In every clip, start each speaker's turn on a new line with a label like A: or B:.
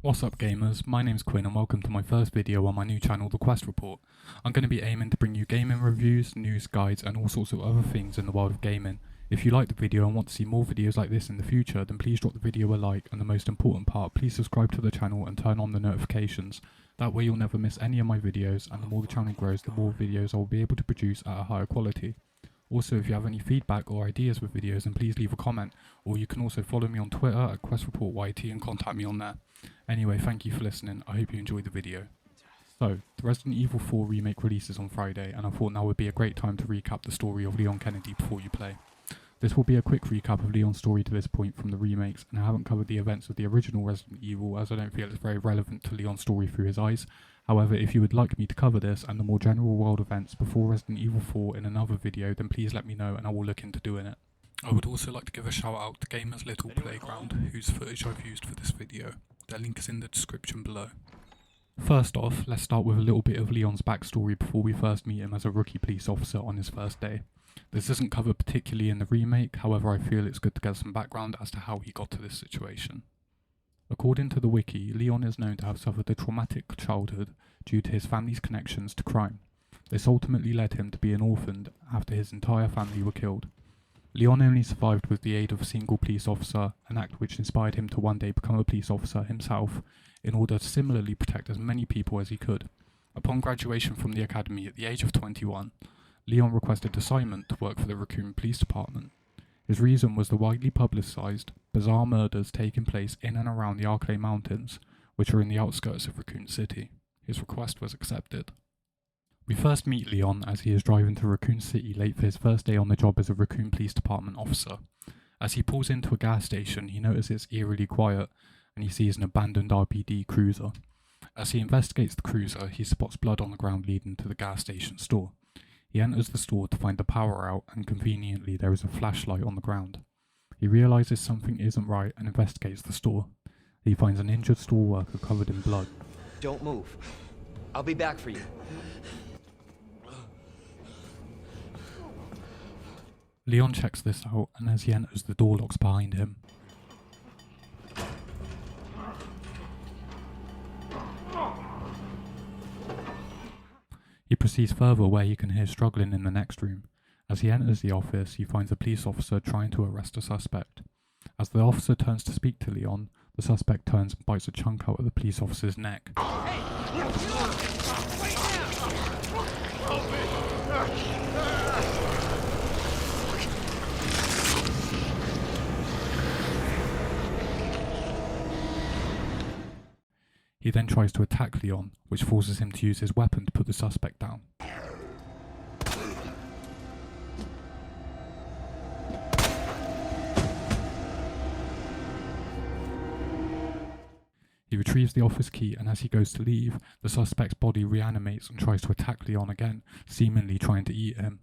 A: What's up gamers, my name's Quinn and welcome to my first video on my new channel, The Quest Report. I'm going to be aiming to bring you gaming reviews, news, guides and all sorts of other things in the world of gaming. If you like the video and want to see more videos like this in the future, then please drop the video a like, and the most important part, please subscribe to the channel and turn on the notifications. That way you'll never miss any of my videos, and the more the channel grows, the more videos I will be able to produce at a higher quality. Also, if you have any feedback or ideas with videos, then please leave a comment, or you can also follow me on Twitter at QuestReportYT and contact me on there. Anyway, thank you for listening, I hope you enjoyed the video. So, the Resident Evil 4 Remake releases on Friday, and I thought now would be a great time to recap the story of Leon Kennedy before you play. This will be a quick recap of Leon's story to this point from the remakes, and I haven't covered the events of the original Resident Evil as I don't feel it's very relevant to Leon's story through his eyes. However, if you would like me to cover this and the more general world events before Resident Evil 4 in another video, then please let me know and I will look into doing it. I would also like to give a shout out to Gamer's Little Playground, whose footage I've used for this video. Their link is in the description below. First off, let's start with a little bit of Leon's backstory before we first meet him as a rookie police officer on his first day. This isn't covered particularly in the remake, however I feel it's good to get some background as to how he got to this situation. According to the wiki, Leon is known to have suffered a traumatic childhood due to his family's connections to crime. This ultimately led him to be an orphan after his entire family were killed. Leon only survived with the aid of a single police officer, an act which inspired him to one day become a police officer himself in order to similarly protect as many people as he could. Upon graduation from the academy at the age of 21, Leon requested assignment to work for the Raccoon Police Department. His reason was the widely publicised, bizarre murders taking place in and around the Arklay Mountains, which are in the outskirts of Raccoon City. His request was accepted. We first meet Leon as he is driving to Raccoon City late for his first day on the job as a Raccoon Police Department officer. As he pulls into a gas station, he notices it's eerily quiet and he sees an abandoned RPD cruiser. As he investigates the cruiser, he spots blood on the ground leading to the gas station store. He enters the store to find the power out, and conveniently there is a flashlight on the ground. He realises something isn't right and investigates the store. He finds an injured store worker covered in blood.
B: Don't move. I'll be back for you.
A: Leon checks this out, and as he enters, the door locks behind him. He proceeds further where he can hear struggling in the next room. As he enters the office, he finds a police officer trying to arrest a suspect. As the officer turns to speak to Leon, the suspect turns and bites a chunk out of the police officer's neck. He then tries to attack Leon, which forces him to use his weapon to put the suspect down. He retrieves the office key, and as he goes to leave, the suspect's body reanimates and tries to attack Leon again, seemingly trying to eat him.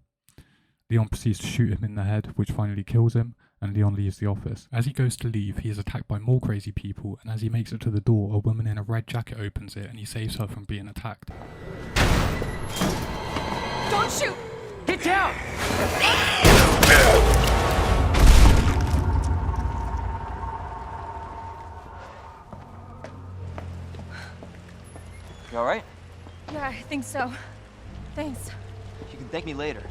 A: Leon proceeds to shoot him in the head, which finally kills him, and Leon leaves the office. As he goes to leave, he is attacked by more crazy people, and as he makes it to the door, a woman in a red jacket opens it and he saves her from being attacked.
C: Don't shoot! Get down!
B: You alright?
C: Yeah, I think so. Thanks.
B: You can thank me later,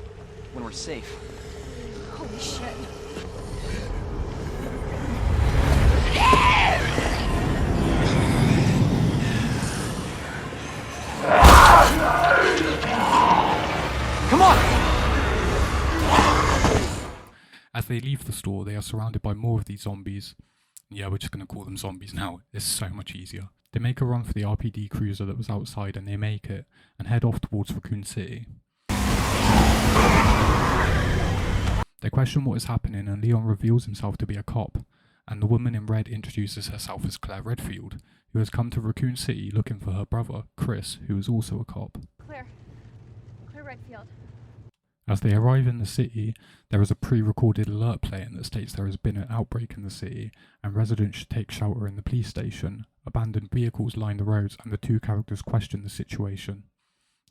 B: when we're safe.
C: Holy shit.
B: Come on!
A: As they leave the store, they are surrounded by more of these zombies. Yeah, we're just going to call them zombies now. It's so much easier. They make a run for the RPD cruiser that was outside, and they make it, and head off towards Raccoon City. They question what is happening, and Leon reveals himself to be a cop, and the woman in red introduces herself as Claire Redfield, who has come to Raccoon City looking for her brother, Chris, who is also a cop.
C: Claire Redfield.
A: As they arrive in the city, there is a pre-recorded alert playing that states there has been an outbreak in the city, and residents should take shelter in the police station. Abandoned vehicles line the roads, and the two characters question the situation.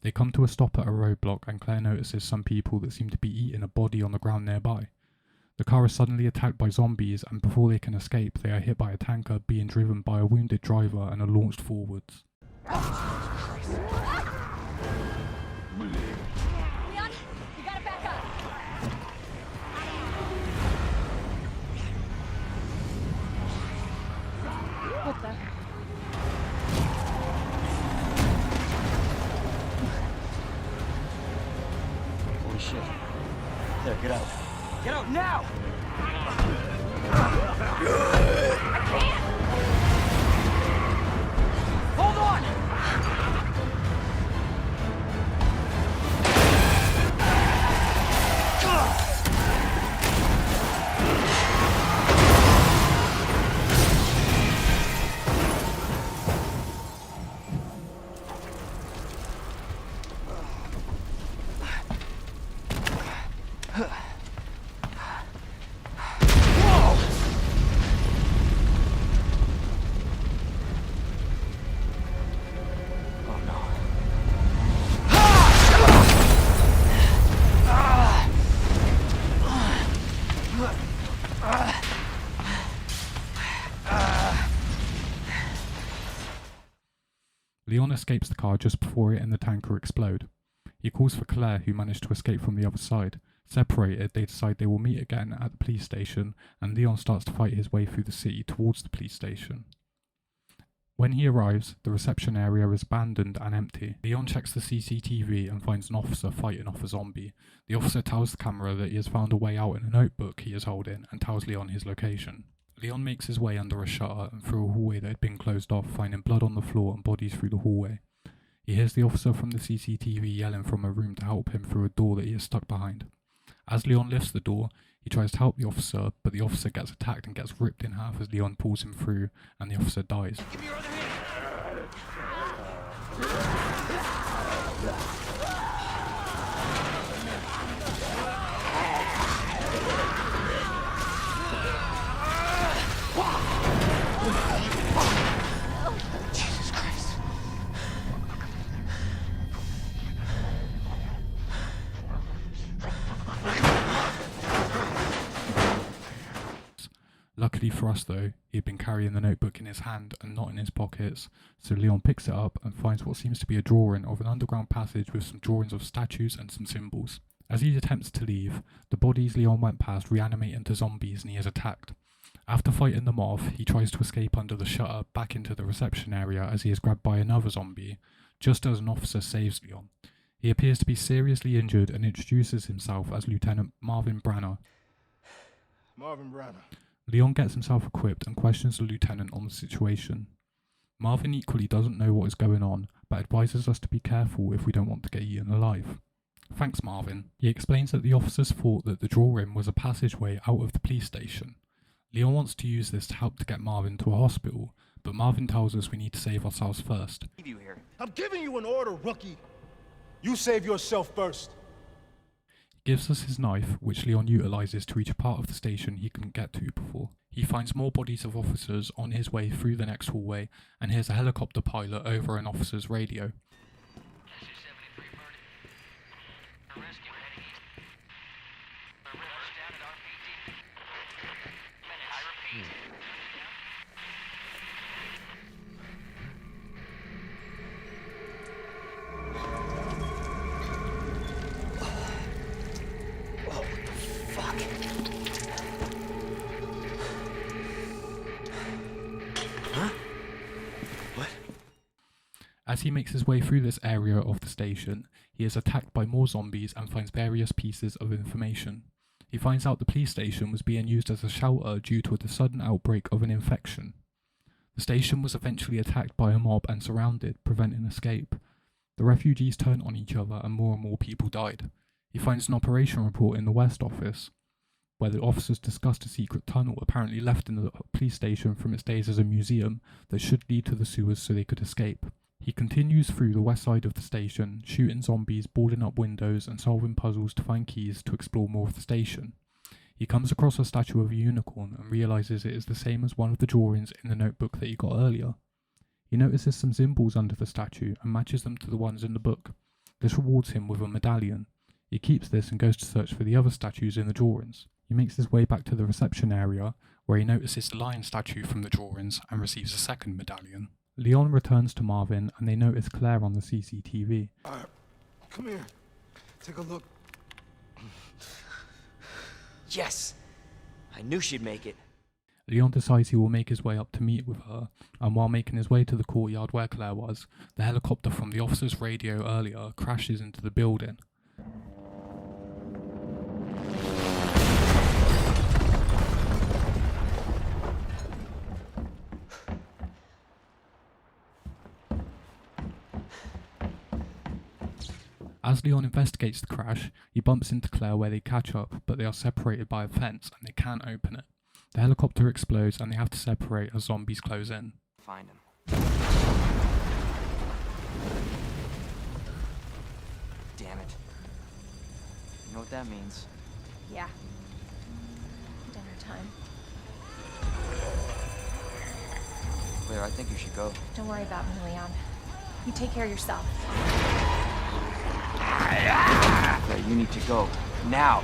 A: They come to a stop at a roadblock, and Claire notices some people that seem to be eating a body on the ground nearby. The car is suddenly attacked by zombies, and before they can escape, they are hit by a tanker being driven by a wounded driver and are launched forwards.
C: Leon, you gotta back up. What the?
B: Holy shit. There, get out. Get out now!
C: I can't!
B: Hold on!
A: Leon escapes the car just before it and the tanker explode. He calls for Claire, who managed to escape from the other side. Separated, they decide they will meet again at the police station, and Leon starts to fight his way through the city towards the police station. When he arrives, the reception area is abandoned and empty. Leon checks the CCTV and finds an officer fighting off a zombie. The officer tells the camera that he has found a way out in a notebook he is holding and tells Leon his location. Leon makes his way under a shutter and through a hallway that had been closed off, finding blood on the floor and bodies through the hallway. He hears the officer from the CCTV yelling from a room to help him through a door that he is stuck behind. As Leon lifts the door, he tries to help the officer, but the officer gets attacked and gets ripped in half as Leon pulls him through, and the officer dies.
B: Give me your other hand! Jesus Christ.
A: Luckily for us though, he had been carrying the notebook in his hand and not in his pockets, so Leon picks it up and finds what seems to be a drawing of an underground passage with some drawings of statues and some symbols. As he attempts to leave, the bodies Leon went past reanimate into zombies and he is attacked. After fighting them off, he tries to escape under the shutter back into the reception area as he is grabbed by another zombie, just as an officer saves Leon. He appears to be seriously injured and introduces himself as Lieutenant Marvin Branner.
D: Marvin Branner.
A: Leon gets himself equipped and questions the lieutenant on the situation. Marvin equally doesn't know what is going on, but advises us to be careful if we don't want to get eaten alive. Thanks, Marvin. He explains that the officers thought that the drawing was a passageway out of the police station. Leon wants to use this to help to get Marvin to a hospital, but Marvin tells us we need to save ourselves first.
B: Leave you here.
D: I'm giving you an order, rookie. You save yourself first.
A: He gives us his knife, which Leon utilises to reach a part of the station he couldn't get to before. He finds more bodies of officers on his way through the next hallway and hears a helicopter pilot over an officer's radio.
E: Rescue heading east. Arrives at RPD. I repeat.
B: Oh, fuck. Huh? What?
A: As he makes his way through this area of the station, he is attacked by more zombies and finds various pieces of information. He finds out the police station was being used as a shelter due to the sudden outbreak of an infection. The station was eventually attacked by a mob and surrounded, preventing escape. The refugees turned on each other and more people died. He finds an operation report in the West office, where the officers discussed a secret tunnel apparently left in the police station from its days as a museum that should lead to the sewers so they could escape. He continues through the west side of the station, shooting zombies, boarding up windows and solving puzzles to find keys to explore more of the station. He comes across a statue of a unicorn and realises it is the same as one of the drawings in the notebook that he got earlier. He notices some symbols under the statue and matches them to the ones in the book. This rewards him with a medallion. He keeps this and goes to search for the other statues in the drawings. He makes his way back to the reception area, where he notices the lion statue from the drawings and receives a second medallion. Leon returns to Marvin and they notice Claire on the CCTV.
D: Alright, come here. Take a look.
B: Yes! I knew she'd make it.
A: Leon decides he will make his way up to meet with her, and while making his way to the courtyard where Claire was, the helicopter from the officer's radio earlier crashes into the building. As Leon investigates the crash, he bumps into Claire where they catch up, but they are separated by a fence and they can't open it. The helicopter explodes and they have to separate as zombies close in.
B: Find him. Damn it. You know what that means?
C: Yeah. Dinner time.
B: Claire, I think you should go.
C: Don't worry about me, Leon. You take care of yourself.
B: Claire, you need to go. Now!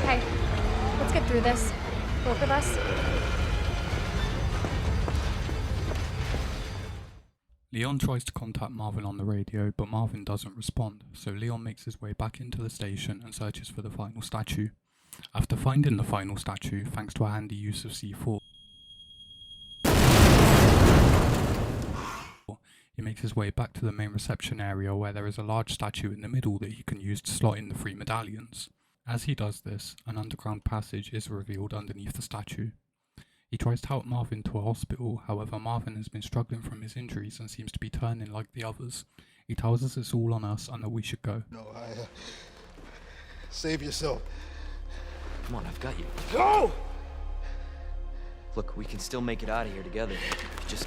C: Okay. Let's get through this. Both of us.
A: Leon tries to contact Marvin on the radio, but Marvin doesn't respond, so Leon makes his way back into the station and searches for the final statue. After finding the final statue, thanks to a handy use of C4, he makes his way back to the main reception area where there is a large statue in the middle that he can use to slot in the 3 medallions. As he does this, an underground passage is revealed underneath the statue. He tries to help Marvin to a hospital, however Marvin has been struggling from his injuries and seems to be turning like the others. He tells us it's all on us and that we should go.
D: No, save yourself.
B: Come on, I've got you.
D: Go!
B: Look, we can still make it out of here together. Just...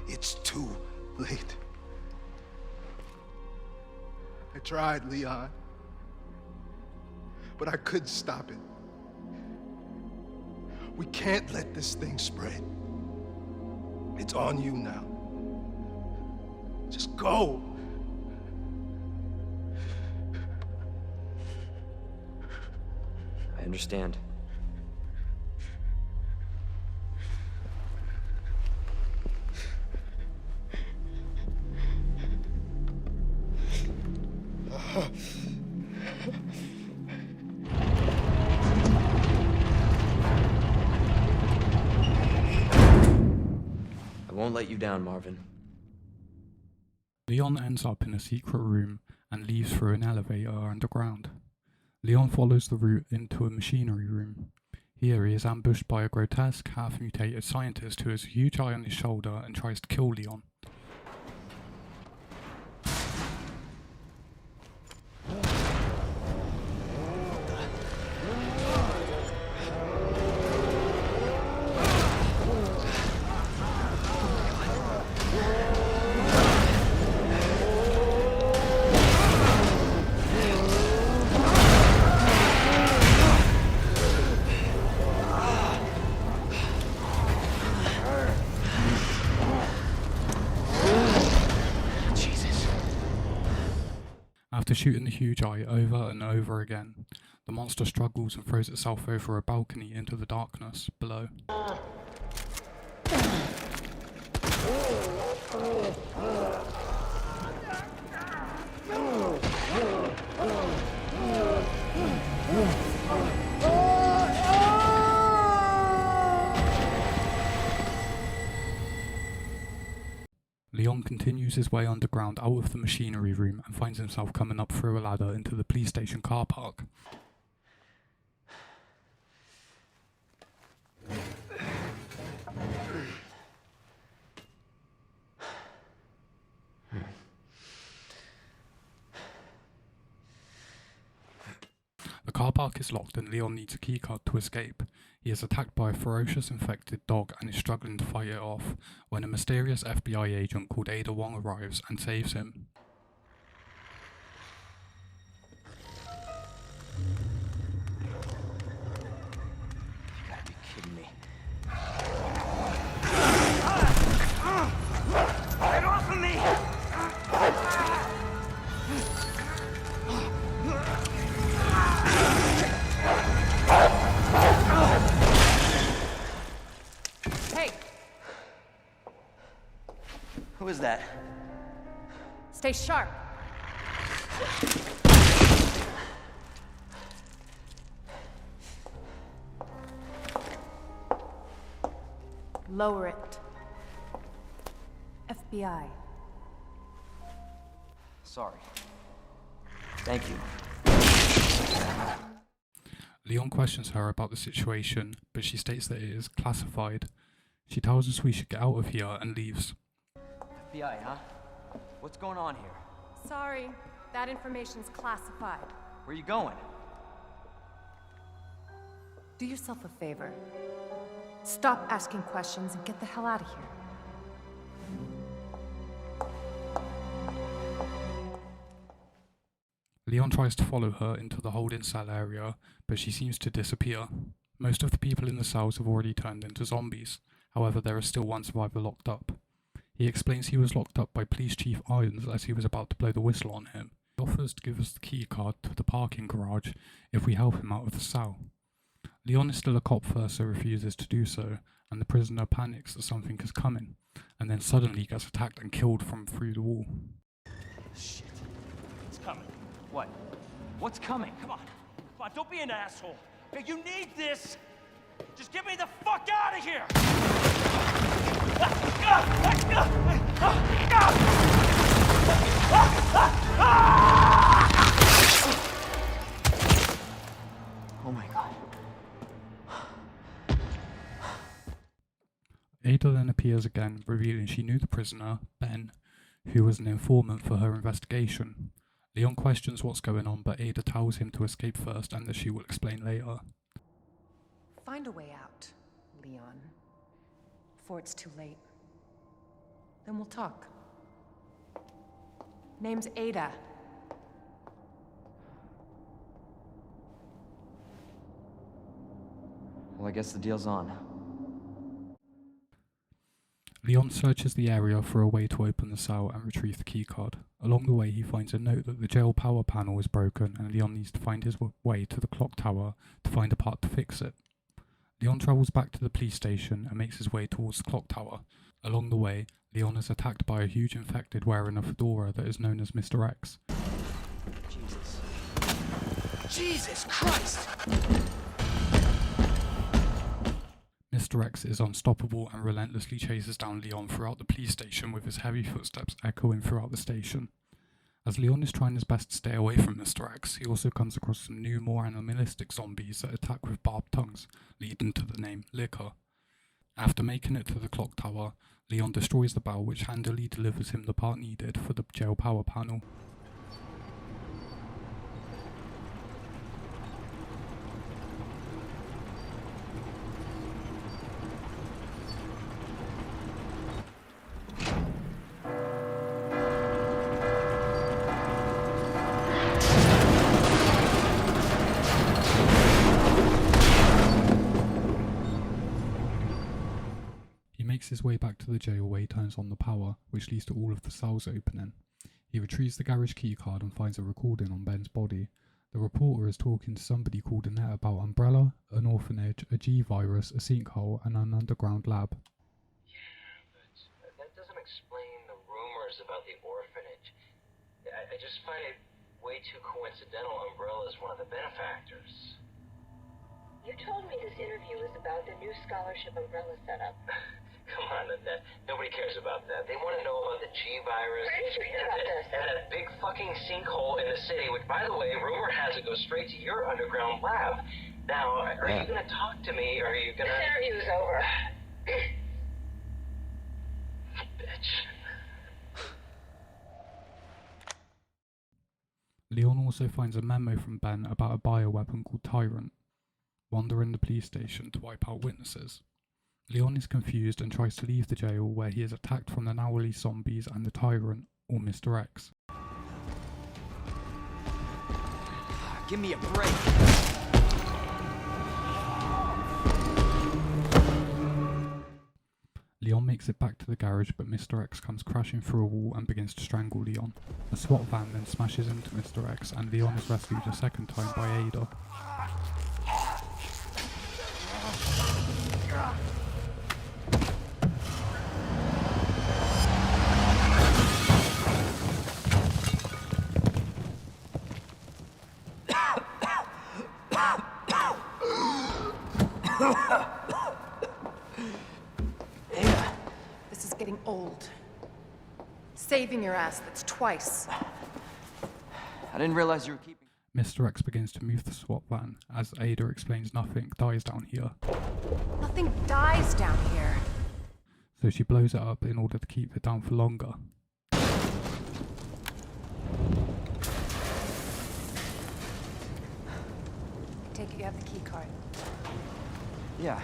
D: It's too late. I tried, Leon. But I couldn't stop it. We can't let this thing spread. It's on you now. Just go.
B: I understand. I won't let you down, Marvin.
A: Leon ends up in a secret room and leaves through an elevator underground. Leon follows the route into a machinery room. Here he is ambushed by a grotesque, half-mutated scientist who has a huge eye on his shoulder and tries to kill Leon. After shooting the huge eye over and over again, the monster struggles and throws itself over a balcony into the darkness below. Leon continues his way underground out of the machinery room and finds himself coming up through a ladder into the police station car park. The car park is locked and Leon needs a keycard to escape. He is attacked by a ferocious infected dog and is struggling to fight it off when a mysterious FBI agent called Wong arrives and saves him.
B: You gotta be kidding me. Get off of me!
C: Hey,
B: Who is that?
C: stay sharp. Lower it. FBI.
B: Sorry. Thank you.
A: Leon questions her about the situation, but she states that it is classified. She tells us we should get out of here and leaves.
B: FBI, huh? What's going on here?
C: Sorry, that information's classified.
B: Where you going?
C: Do yourself a favor. Stop asking questions and get the hell out of here.
A: Leon tries to follow her into the holding cell area, but she seems to disappear. Most of the people in the cells have already turned into zombies. However, there is still one survivor locked up. He explains he was locked up by Police Chief Irons as he was about to blow the whistle on him. He offers to give us the key card to the parking garage if we help him out of the cell. Leon is still a cop first, so refuses to do so, and the prisoner panics that something is coming, and then suddenly gets attacked and killed from through the wall.
B: Shit. It's coming. What? What's coming?
F: Come on, don't be an asshole. Hey, you need this. Just get me the fuck out of here.
B: Oh my god.
A: Ada then appears again, revealing she knew the prisoner, Ben, who was an informant for her investigation. Leon questions what's going on, but Ada tells him to escape first and that she will explain later.
C: Find a way out, Leon. Before it's too late. Then we'll talk. Name's Ada.
B: Well, I guess the deal's on.
A: Leon searches the area for a way to open the cell and retrieve the keycard. Along the way, he finds a note that the jail power panel is broken and Leon needs to find his way to the Clocktower to find a part to fix it. Leon travels back to the police station and makes his way towards the Clocktower. Along the way, Leon is attacked by a huge infected wearing a fedora that is known as Mr. X.
B: Jesus. Jesus Christ!
A: Mr. X is unstoppable and relentlessly chases down Leon throughout the police station with his heavy footsteps echoing throughout the station. As Leon is trying his best to stay away from Mr. X, he also comes across some new, more animalistic zombies that attack with barbed tongues, leading to the name Liquor. After making it to the Clocktower, Leon destroys the bell, which handily delivers him the part needed for the jail power panel. Makes his way back to the jail where he turns on the power, which leads to all of the cells opening. He retrieves the garage keycard and finds a recording on Ben's body. The reporter is talking to somebody called Annette about Umbrella, an orphanage, a G-virus, a sinkhole, and an underground lab.
G: Yeah, but that doesn't explain the rumors about the orphanage. I just find it way too coincidental Umbrella is one of the benefactors.
H: You told me this interview was about the new scholarship Umbrella setup.
G: Come on, Annette. Nobody cares about that. They want to know about the G-virus
H: Where did you hear about this?
G: and that big fucking sinkhole in the city, which, by the way, rumor has it goes straight to your underground lab. Now, are you going to talk to me, or are you going to...
H: This interview's over.
G: Bitch.
A: Leon also finds a memo from Ben about a bioweapon called Tyrant, wandering the police station to wipe out witnesses. Leon is confused and tries to leave the jail, where he is attacked from the now released zombies and the Tyrant, or Mr. X.
B: Give me a break.
A: Leon makes it back to the garage, but Mr. X comes crashing through a wall and begins to strangle Leon. A SWAT van then smashes into Mr. X, and Leon is rescued a second time by Ada.
C: getting old. Saving your ass, that's twice.
B: I didn't realize you were keeping...
A: Mr. X begins to move the SWAT van. As Ada explains, nothing dies down here.
C: Nothing dies down here.
A: So she blows it up in order to keep it down for longer.
C: Take it you have the key card.
B: Yeah,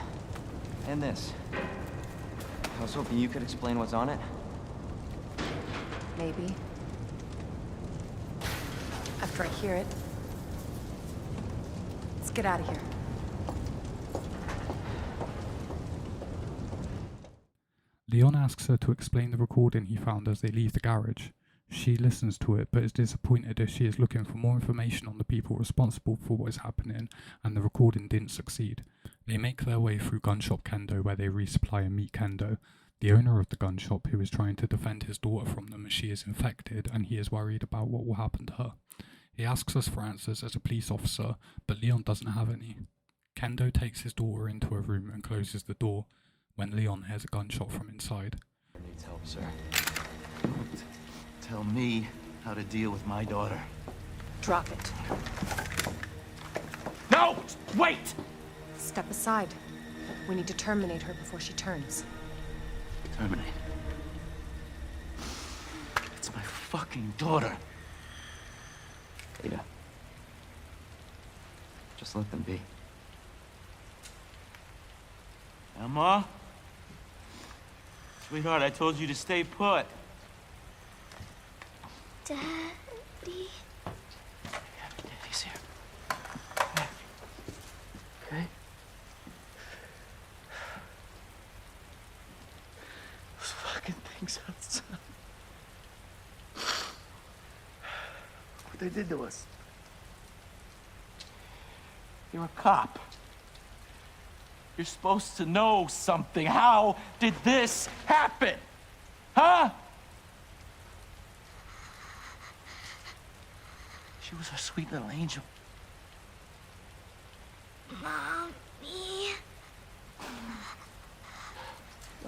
B: and this. I was hoping you could explain what's on it.
C: Maybe. After I hear it. Let's get out of here.
A: Leon asks her to explain the recording he found as they leave the garage. She listens to it, but is disappointed as she is looking for more information on the people responsible for what is happening, and the recording didn't succeed. They make their way through Gun Shop Kendo, where they resupply and meet Kendo, the owner of the gun shop, who is trying to defend his daughter from them as she is infected, and he is worried about what will happen to her. He asks us for answers as a police officer, but Leon doesn't have any. Kendo takes his daughter into a room and closes the door, when Leon hears a gunshot from inside.
B: Needs help, sir.
I: Don't tell me how to deal with my daughter.
C: Drop it.
F: No! Wait!
C: Step aside. We need to terminate her before she turns.
I: Terminate. It's my fucking daughter.
B: Ada. Just let them be.
I: Emma? Sweetheart, I told you to stay put.
J: Daddy?
I: Daddy's here. Okay? Those fucking things outside. Look what they did to us. You're a cop. You're supposed to know something. How did this happen? Huh? She was a sweet little angel.
J: Mommy?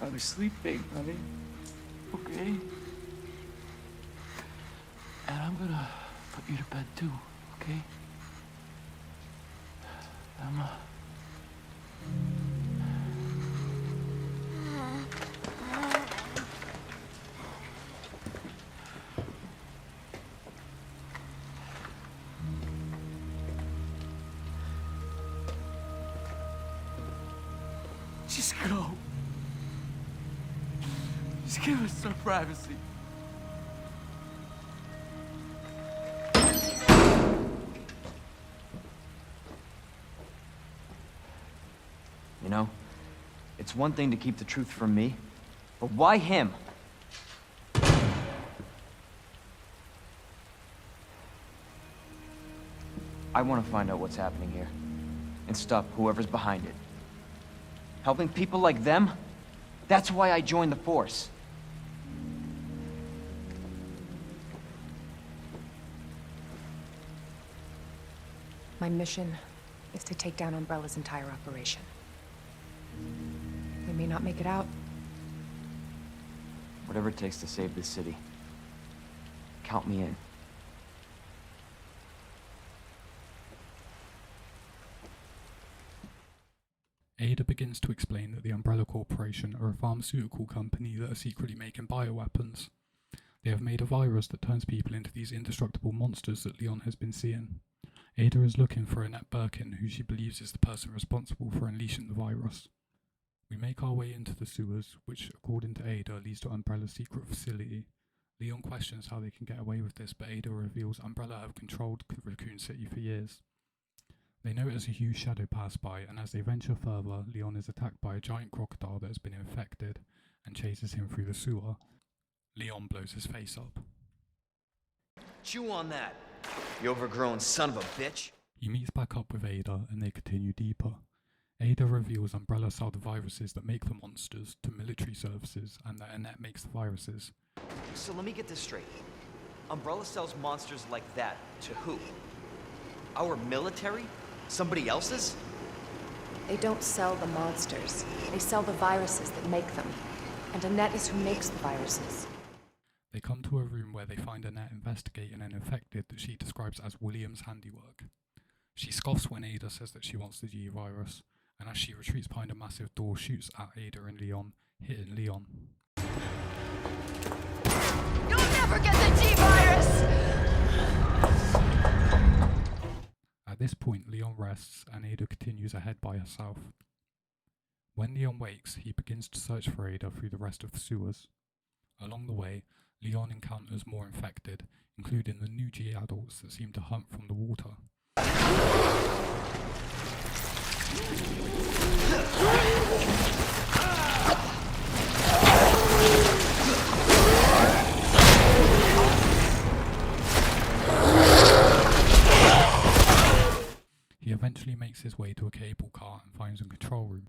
I: I was sleeping, honey. Okay? And I'm gonna put you to bed too, okay? Emma. Just go. Just give us some privacy.
B: You know, it's one thing to keep the truth from me, but why him? I want to find out what's happening here and stop whoever's behind it. Helping people like them? That's why I joined the force.
C: My mission is to take down Umbrella's entire operation. We may not make it out.
B: Whatever it takes to save this city. Count me in.
A: Ada begins to explain that the Umbrella Corporation are a pharmaceutical company that are secretly making bioweapons. They have made a virus that turns people into these indestructible monsters that Leon has been seeing. Ada is looking for Annette Birkin, who she believes is the person responsible for unleashing the virus. We make our way into the sewers, which, according to Ada, leads to Umbrella's secret facility. Leon questions how they can get away with this, but Ada reveals Umbrella have controlled Raccoon City for years. They notice a huge shadow pass by, and as they venture further, Leon is attacked by a giant crocodile that has been infected and chases him through the sewer. Leon blows his face up.
B: Chew on that, you overgrown son of a bitch.
A: He meets back up with Ada and they continue deeper. Ada reveals Umbrella sell the viruses that make the monsters to military services and that Annette makes the viruses.
B: So let me get this straight. Umbrella sells monsters like that to who? Our military? Somebody else's?
C: They don't sell the monsters. They sell the viruses that make them. And Annette is who makes the viruses.
A: They come to a room where they find Annette investigating an infected that she describes as William's handiwork. She scoffs when Ada says that she wants the G virus, and as she retreats behind a massive door, shoots at Ada and Leon, hitting Leon.
J: You'll never get the G virus!
A: At this point, Leon rests and Ada continues ahead by herself. When Leon wakes, he begins to search for Ada through the rest of the sewers. Along the way, Leon encounters more infected, including the new G adults that seem to hunt from the water. He eventually makes his way to a cable car and finds a control room.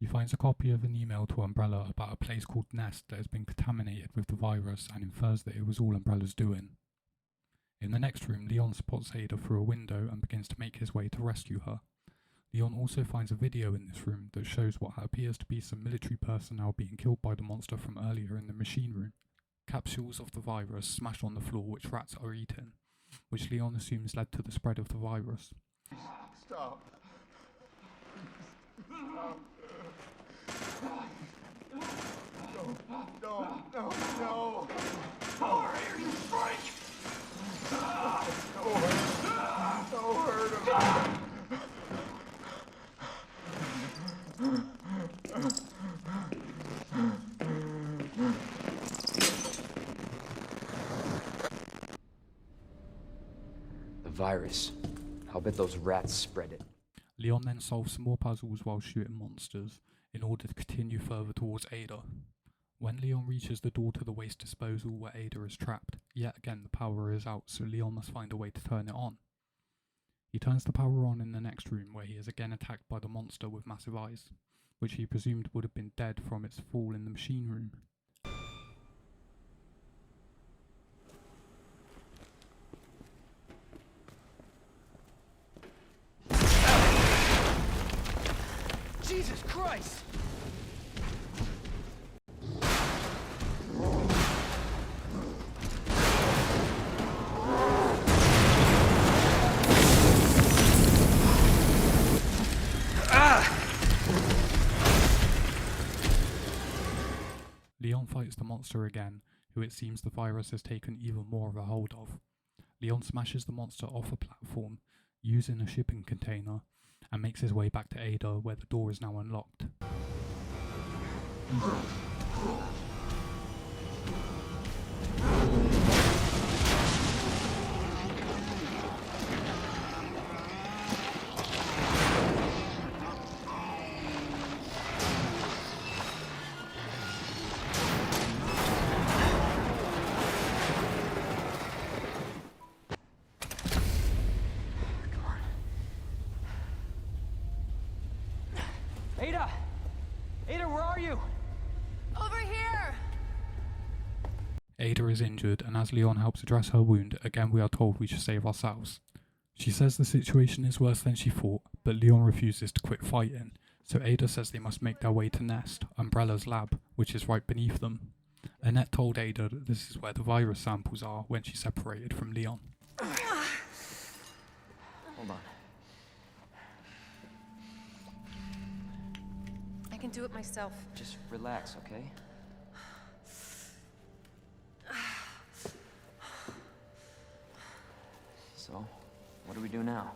A: He finds a copy of an email to Umbrella about a place called Nest that has been contaminated with the virus and infers that it was all Umbrella's doing. In the next room, Leon spots Ada through a window and begins to make his way to rescue her. Leon also finds a video in this room that shows what appears to be some military personnel being killed by the monster from earlier in the machine room. Capsules of the virus smash on the floor which rats are eating, which Leon assumes led to the spread of the virus.
D: Stop. No.
F: Over here, you freak!
D: Don't hurt him.
B: The virus. I'll bet those rats spread it.
A: Leon then solves some more puzzles while shooting monsters in order to continue further towards Ada. When Leon reaches the door to the waste disposal where Ada is trapped, yet again the power is out, so Leon must find a way to turn it on. He turns the power on in the next room where he is again attacked by the monster with massive eyes, which he presumed would have been dead from its fall in the machine room.
F: Jesus Christ!
A: Leon fights the monster again, who it seems the virus has taken even more of a hold of. Leon smashes the monster off a platform using a shipping container and makes his way back to Ada where the door is now unlocked.
B: Ada! Ada, where are you?
J: Over here!
A: Ada is injured, and as Leon helps address her wound, again we are told we should save ourselves. She says the situation is worse than she thought, but Leon refuses to quit fighting, so Ada says they must make their way to Nest, Umbrella's lab, which is right beneath them. Annette told Ada that this is where the virus samples are when she separated from Leon.
B: Hold on.
C: I can do it myself.
B: Just relax, okay? So, what do we do now?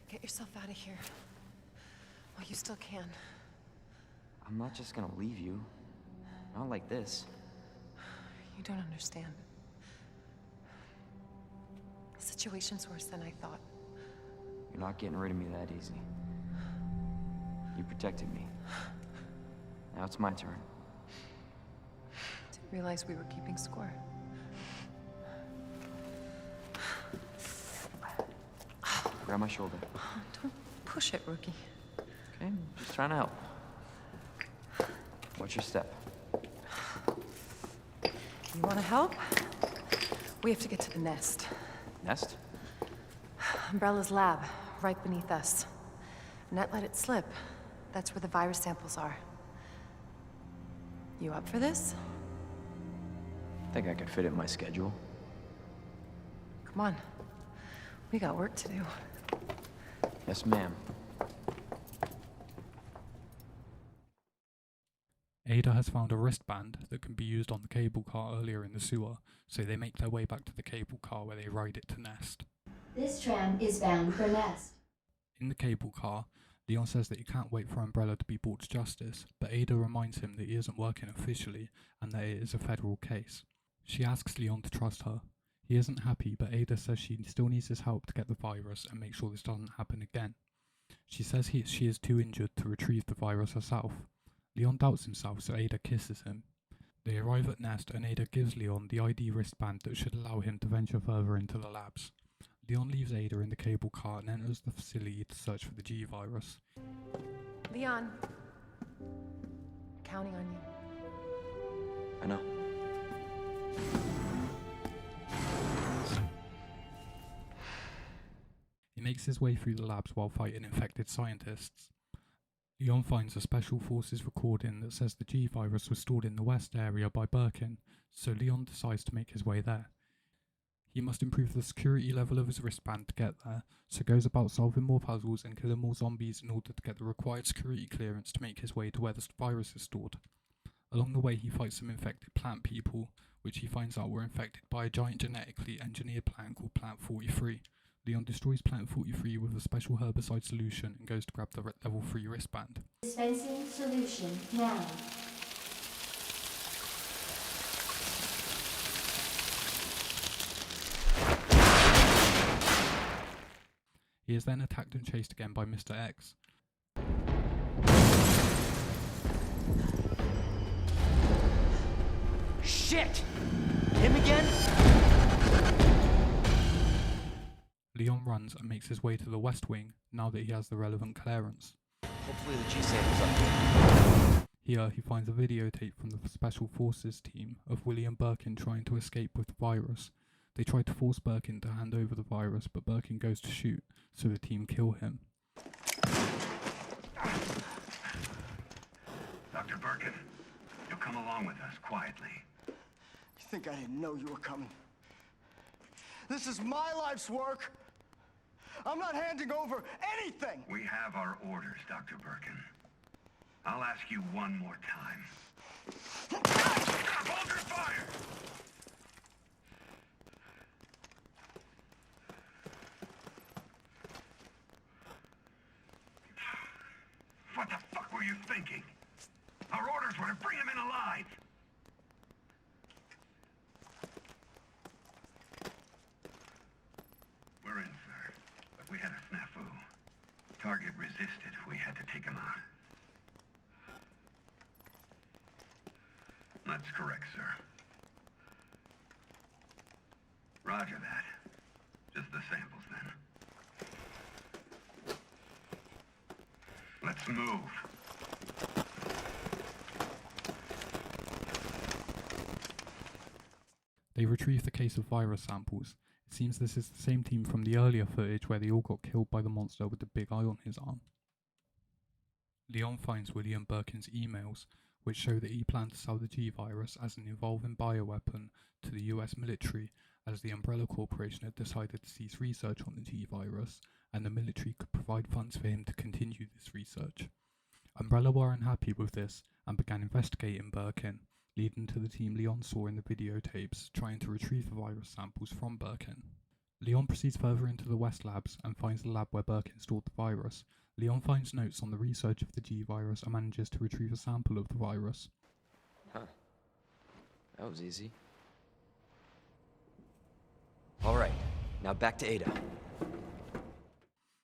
C: Get yourself out of here. While you still can.
B: I'm not just gonna leave you. Not like this.
C: You don't understand. The situation's worse than I thought.
B: You're not getting rid of me that easy. You protected me. Now it's my turn.
C: Didn't realize we were keeping score.
B: Grab my shoulder.
C: Don't push it, rookie.
B: Okay, just trying to help. Watch your step.
C: You want to help? We have to get to the nest.
B: Nest?
C: Umbrella's lab, right beneath us. Annette let it slip. That's where the virus samples are. You up for this?
B: Think I could fit it in my schedule?
C: Come on. We got work to do.
B: Yes, ma'am.
A: Ada has found a wristband that can be used on the cable car earlier in the sewer, so they make their way back to the cable car where they ride it to Nest.
K: This tram is bound for Nest.
A: In the cable car, Leon says that he can't wait for Umbrella to be brought to justice, but Ada reminds him that he isn't working officially and that it is a federal case. She asks Leon to trust her. He isn't happy, but Ada says she still needs his help to get the virus and make sure this doesn't happen again. She says she is too injured to retrieve the virus herself. Leon doubts himself, so Ada kisses him. They arrive at Nest and Ada gives Leon the ID wristband that should allow him to venture further into the labs. Leon leaves Ada in the cable car and enters the facility to search for the G-virus.
C: Leon. Counting on you.
B: I know.
A: He makes his way through the labs while fighting infected scientists. Leon finds a Special Forces recording that says the G-virus was stored in the west area by Birkin, so Leon decides to make his way there. He must improve the security level of his wristband to get there, so goes about solving more puzzles and killing more zombies in order to get the required security clearance to make his way to where the virus is stored. Along the way he fights some infected plant people, which he finds out were infected by a giant genetically engineered plant called Plant 43. Leon destroys Plant 43 with a special herbicide solution and goes to grab the level 3 wristband.
K: Dispensing solution now.
A: He is then attacked and chased again by Mr. X.
B: Shit! Him again?
A: Leon runs and makes his way to the West Wing now that he has the relevant clearance.
B: Hopefully the G-sample's up there.
A: Here he finds a videotape from the Special Forces team of William Birkin trying to escape with the virus. They try to force Birkin to hand over the virus, but Birkin goes to shoot, so the team kill him.
L: Dr. Birkin, you'll come along with us quietly.
M: You think I didn't know you were coming? This is my life's work. I'm not handing over anything.
L: We have our orders, Dr. Birkin. I'll ask you one more time. Hold your fire! What the fuck were you thinking? Our orders were to bring him in alive. We're in, sir. But we had a snafu. Target resisted. We had to take him out. That's correct, sir. Roger that. Just the samples, then. Let's move.
A: They retrieve the case of virus samples. It seems this is the same team from the earlier footage where they all got killed by the monster with the big eye on his arm. Leon finds William Birkin's emails, which show that he planned to sell the G-virus as an evolving bioweapon to the US military, as the Umbrella Corporation had decided to cease research on the G-virus, and the military could provide funds for him to continue this research. Umbrella were unhappy with this and began investigating Birkin, leading to the team Leon saw in the videotapes trying to retrieve the virus samples from Birkin. Leon proceeds further into the West Labs and finds the lab where Birkin stored the virus. Leon finds notes on the research of the G-virus and manages to retrieve a sample of the virus.
B: Huh. That was easy. Alright, now back to Ada.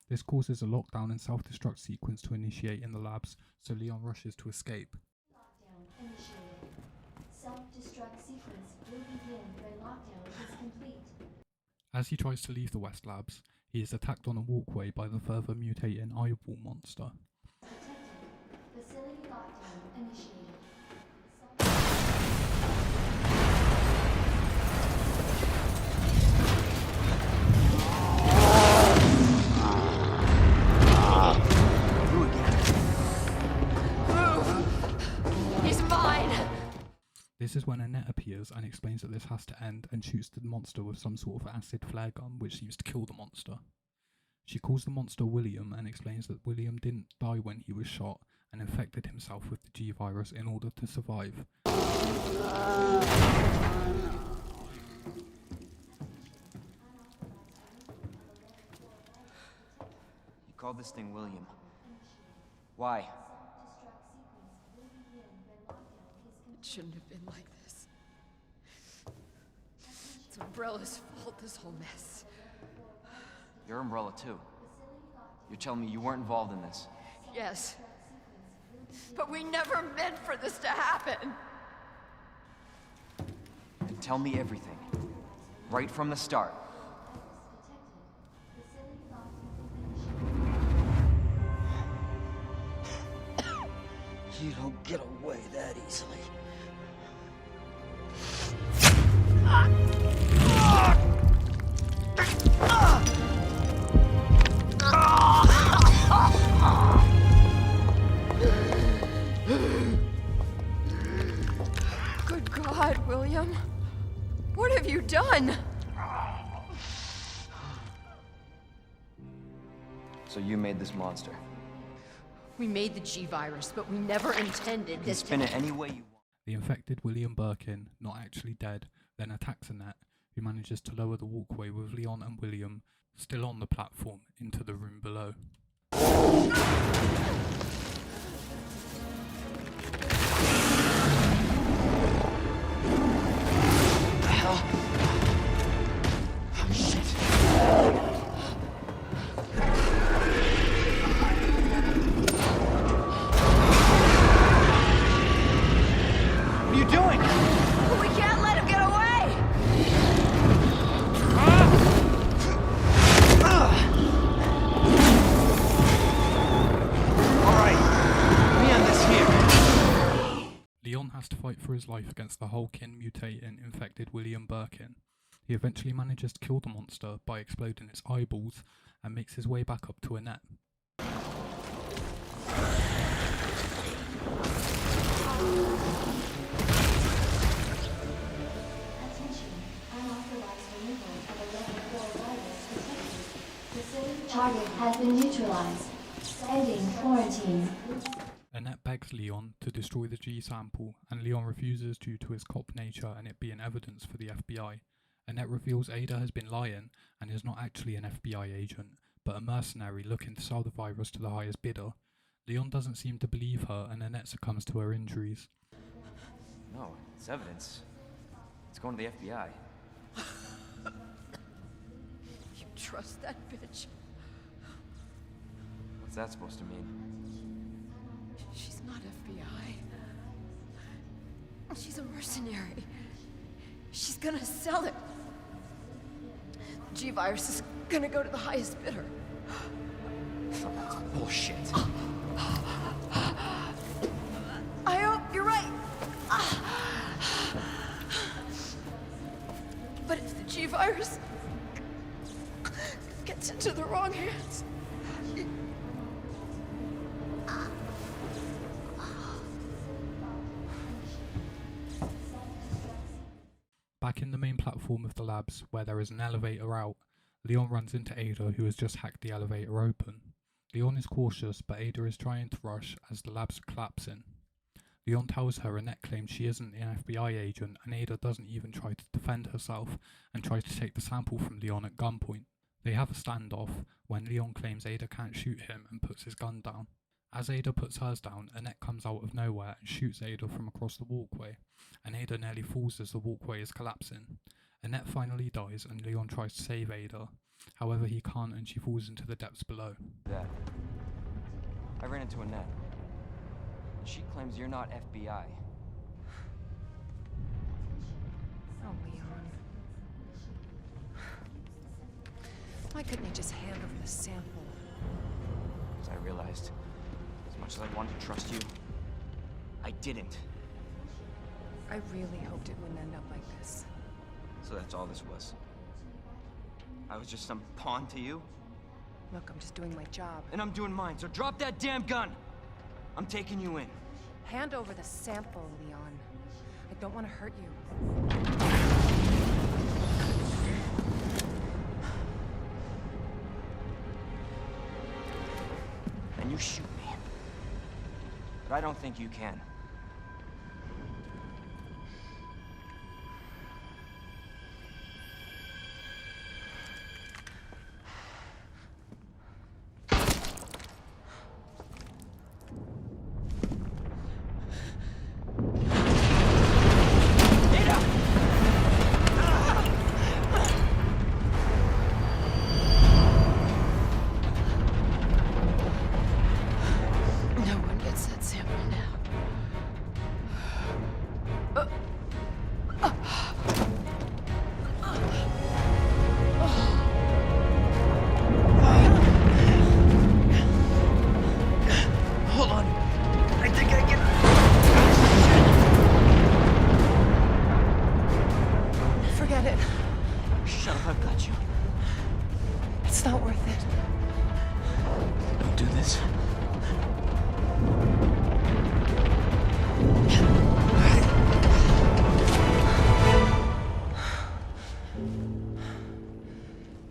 A: This causes a lockdown and self-destruct sequence to initiate in the labs, so Leon rushes to escape.
K: Lockdown initiated. Self-destruct sequence will begin when lockdown is complete.
A: As he tries to leave the West Labs, he is attacked on a walkway by the further mutating eyeball monster.
K: Detected. Facility lockdown initiated.
A: This is when Annette appears and explains that this has to end and shoots the monster with some sort of acid flare gun which seems to kill the monster. She calls the monster William and explains that William didn't die when he was shot and infected himself with the G-virus in order to survive.
B: You called this thing William. Why?
J: It shouldn't have been like this. It's Umbrella's fault, this whole mess.
B: You're Umbrella too. You're telling me you weren't involved in this?
J: Yes. But we never meant for this to happen.
B: Then tell me everything. Right from the start.
M: You don't get away that easily.
J: Good God, William. What have you done?
B: So you made this monster.
J: We made the G-virus, but we never intended
B: You
J: this
B: can spin it any way you want.
A: The infected William Birkin, not actually dead, then attacks Annette, who manages to lower the walkway with Leon and William still on the platform into the room below. Leon has to fight for his life against the Hulkin mutating infected William Birkin. He eventually manages to kill the monster by exploding its eyeballs and makes his way back up to Annette.
K: Target has been neutralized. Ending quarantine.
A: Annette begs Leon to destroy the G sample, and Leon refuses due to his cop nature and it being evidence for the FBI. Annette reveals Ada has been lying and is not actually an FBI agent, but a mercenary looking to sell the virus to the highest bidder. Leon doesn't seem to believe her and Annette succumbs to her injuries.
B: No, it's evidence. It's going to the FBI.
J: You trust that bitch?
B: What's that supposed to mean?
J: She's not FBI. She's a mercenary. She's gonna sell it. The G-virus is gonna go to the highest bidder.
B: That's bullshit.
J: I hope you're right. But if the G-virus gets into the wrong hands...
A: Back in the main platform of the labs, where there is an elevator out, Leon runs into Ada, who has just hacked the elevator open. Leon is cautious, but Ada is trying to rush as the labs are collapsing. Leon tells her Annette claims she isn't an FBI agent, and Ada doesn't even try to defend herself and tries to take the sample from Leon at gunpoint. They have a standoff when Leon claims Ada can't shoot him and puts his gun down. As Ada puts hers down, Annette comes out of nowhere and shoots Ada from across the walkway, and Ada nearly falls as the walkway is collapsing. Annette finally dies and Leon tries to save Ada, however he can't and she falls into the depths below.
B: That. I ran into Annette. She claims you're not FBI.
C: Oh, Leon. Why couldn't they just hand over the sample?
B: As I realized, as much as I wanted to trust you, I didn't.
C: I really hoped it wouldn't end up like this.
B: So that's all this was. I was just some pawn to you?
C: Look, I'm just doing my job.
B: And I'm doing mine, so drop that damn gun! I'm taking you in.
C: Hand over the sample, Leon. I don't want to hurt you.
B: Then you shoot me. But I don't think you can.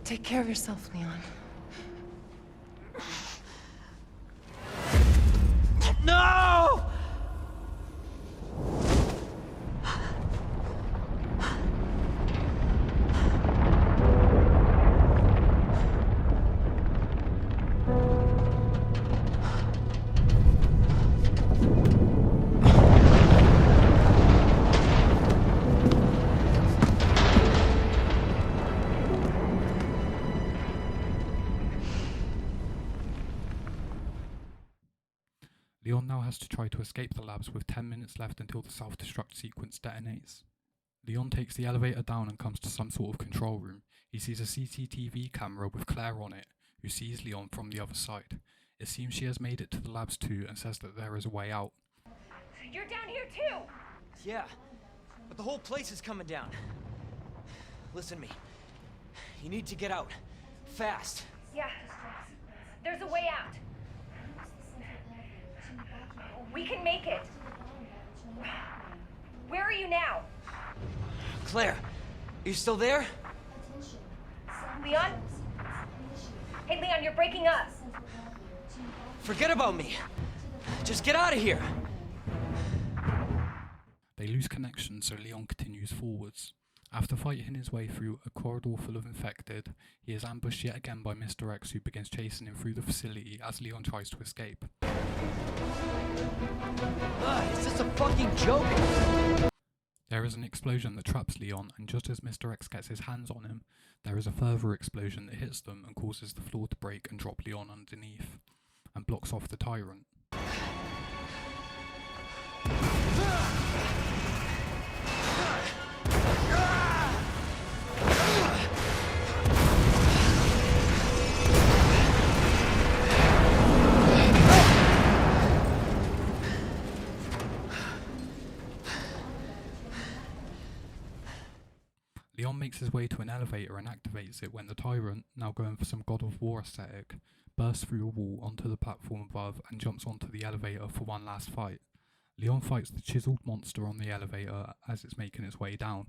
C: Take care of yourself, Leon.
B: No!
A: Leon now has to try to escape the labs with 10 minutes left until the self-destruct sequence detonates. Leon takes the elevator down and comes to some sort of control room. He sees a CCTV camera with Claire on it, who sees Leon from the other side. It seems she has made it to the labs too and says that there is a way out.
N: You're down here too!
B: Yeah, but the whole place is coming down. Listen to me. You need to get out. Fast.
N: Yeah. There's a way out. We can make it. Where are you now?
B: Claire, you still there?
N: Leon? Hey, Leon, you're breaking up.
B: Forget about me. Just get out of here.
A: They lose connection, so Leon continues forwards. After fighting his way through a corridor full of infected, he is ambushed yet again by Mr. X, who begins chasing him through the facility as Leon tries to escape.
B: Is this a fucking joke?
A: There is an explosion that traps Leon, and just as Mr. X gets his hands on him, there is a further explosion that hits them and causes the floor to break and drop Leon underneath, and blocks off the tyrant. Leon makes his way to an elevator and activates it when the tyrant, now going for some God of War aesthetic, bursts through a wall onto the platform above and jumps onto the elevator for one last fight. Leon fights the chiseled monster on the elevator as it's making its way down.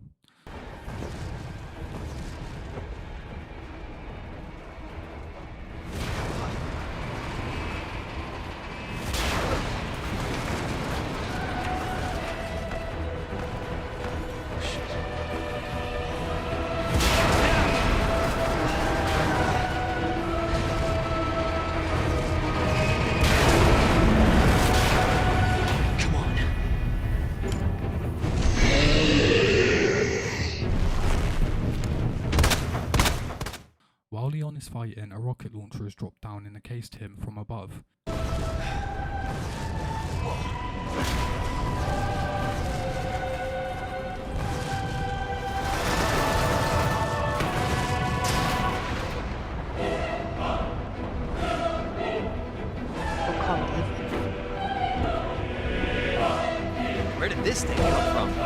A: While Leon is fighting, a rocket launcher is dropped down and encased him from above.
B: Where did this thing come from?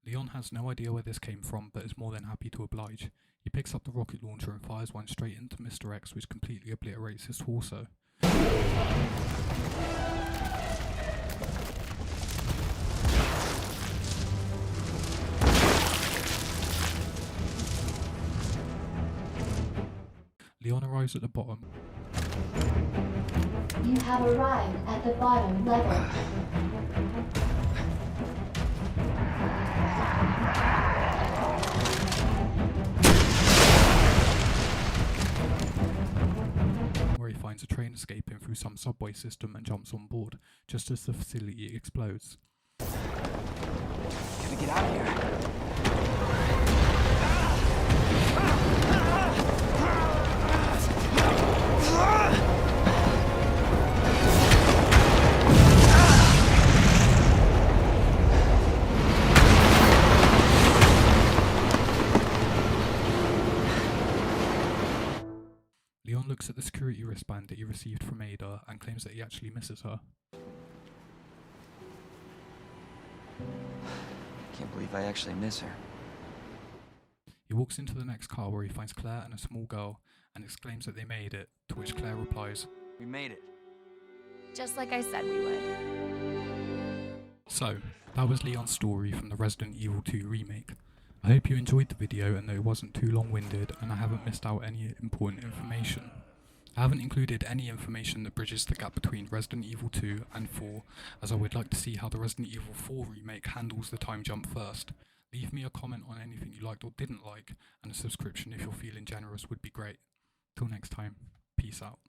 A: Leon has no idea where this came from, but is more than happy to oblige. He picks up the rocket launcher and fires one straight into Mr. X, which completely obliterates his torso. Leon arrives at the bottom.
K: You have arrived at the bottom level.
A: Where he finds a train escaping through some subway system and jumps on board, just as the facility explodes.
B: Gotta get out of here.
A: Leon looks at the security wristband that he received from Ada and claims that he actually misses her.
B: Can't believe I actually miss her.
A: He walks into the next car where he finds Claire and a small girl and exclaims that they made it, to which Claire replies,
B: "We made it."
O: Just like I said we would.
A: So, that was Leon's story from the Resident Evil 2 remake. I hope you enjoyed the video and that it wasn't too long-winded and I haven't missed out any important information. I haven't included any information that bridges the gap between Resident Evil 2 and 4, as I would like to see how the Resident Evil 4 remake handles the time jump first. Leave me a comment on anything you liked or didn't like, and a subscription if you're feeling generous would be great. Till next time, peace out.